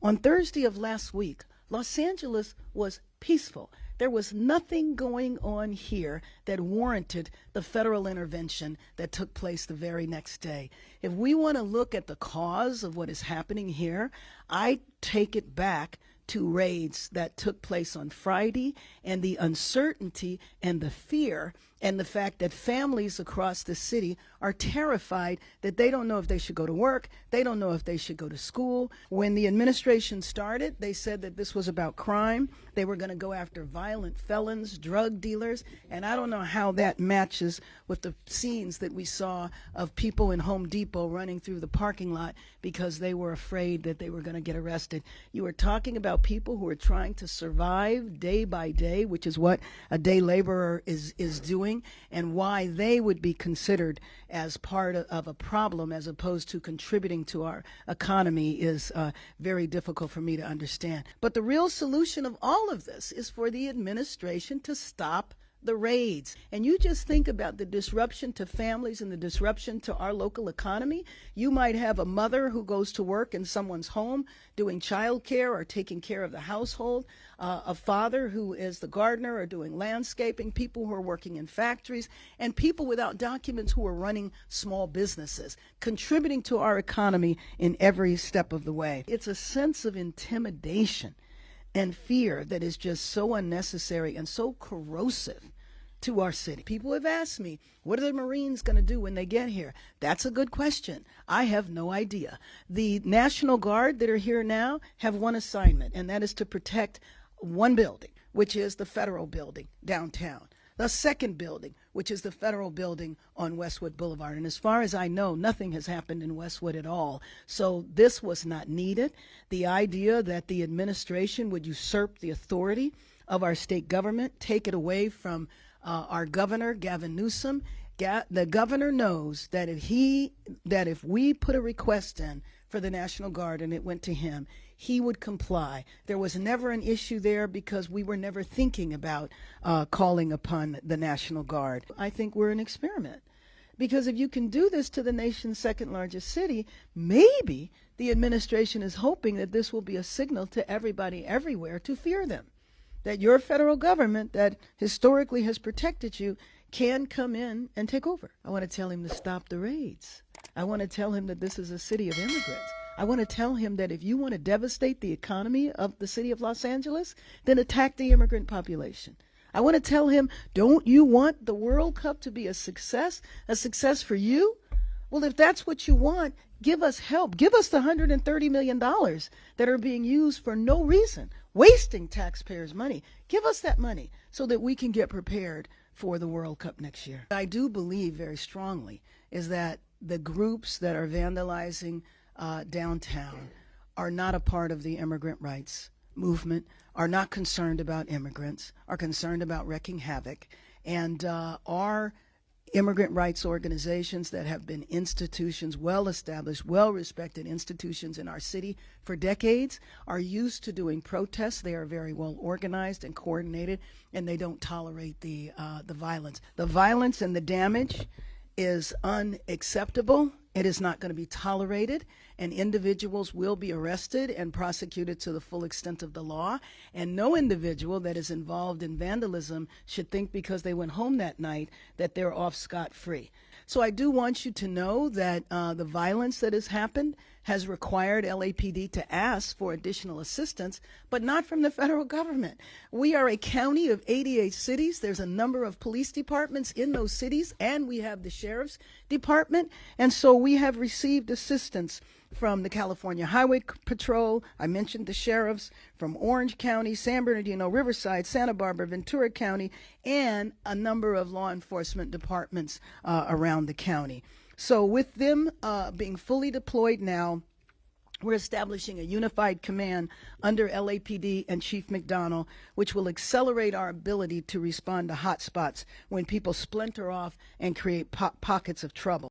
On Thursday of last week, Los Angeles was peaceful. There was nothing going on here that warranted the federal intervention that took place the very next day. If we want to look at the cause of what is happening here, I take it back to raids that took place on Friday and the uncertainty and the fear and the fact that families across the city are terrified that they don't know if they should go to work, they don't know if they should go to school. When the administration started, they said that this was about crime. They were going to go after violent felons, drug dealers, and I don't know how that matches with the scenes that we saw of people in Home Depot running through the parking lot because they were afraid that they were going to get arrested. You are talking about people who are trying to survive day by day, which is what a day laborer is doing, and why they would be considered as part of a problem as opposed to contributing to our economy is very difficult for me to understand. But the real solution of all of this is for the administration to stop the raids. And you just think about the disruption to families and the disruption to our local economy. You might have a mother who goes to work in someone's home doing child care or taking care of the household, a father who is the gardener or doing landscaping, people who are working in factories, and people without documents who are running small businesses, contributing to our economy in every step of the way. It's a sense of intimidation and fear that is just so unnecessary and so corrosive to our city. People have asked me, what are the Marines going to do when they get here? That's a good question. I have no idea. The National Guard that are here now have one assignment, and that is to protect one building, which is the federal building downtown. The second building, which is the federal building on Westwood Boulevard. And as far as I know, nothing has happened in Westwood at all. So this was not needed. The idea that the administration would usurp the authority of our state government, take it away from our governor, Gavin Newsom. The governor knows that if we put a request in for the National Guard and it went to him, he would comply. There was never an issue there because we were never thinking about calling upon the National Guard. I think we're an experiment. Because if you can do this to the nation's second largest city, maybe the administration is hoping that this will be a signal to everybody everywhere to fear them. That your federal government that historically has protected you can come in and take over. I want to tell him to stop the raids. I want to tell him that this is a city of immigrants. I want to tell him that if you want to devastate the economy of the city of Los Angeles, then attack the immigrant population. I want to tell him, don't you want the World Cup to be a success for you? Well, if that's what you want, give us help. Give us the $130 million that are being used for no reason, wasting taxpayers' money. Give us that money so that we can get prepared for the World Cup next year. I do believe very strongly is that the groups that are vandalizing downtown are not a part of the immigrant rights movement, are not concerned about immigrants, are concerned about wreaking havoc, and are immigrant rights organizations that have been institutions, well-established, well-respected institutions in our city for decades, are used to doing protests. They are very well organized and coordinated, and they don't tolerate the violence. The violence and the damage is unacceptable. It is not going to be tolerated, and individuals will be arrested and prosecuted to the full extent of the law. And no individual that is involved in vandalism should think because they went home that night that they're off scot-free. So I do want you to know that the violence that has happened has required LAPD to ask for additional assistance, but not from the federal government. We are a county of 88 cities. There's a number of police departments in those cities, and we have the sheriff's department. And so we have received assistance from the California Highway Patrol. I mentioned the sheriffs from Orange County, San Bernardino, Riverside, Santa Barbara, Ventura County, and a number of law enforcement departments around the county. So with them being fully deployed now, we're establishing a unified command under LAPD and Chief McDonnell, which will accelerate our ability to respond to hotspots when people splinter off and create pockets of trouble.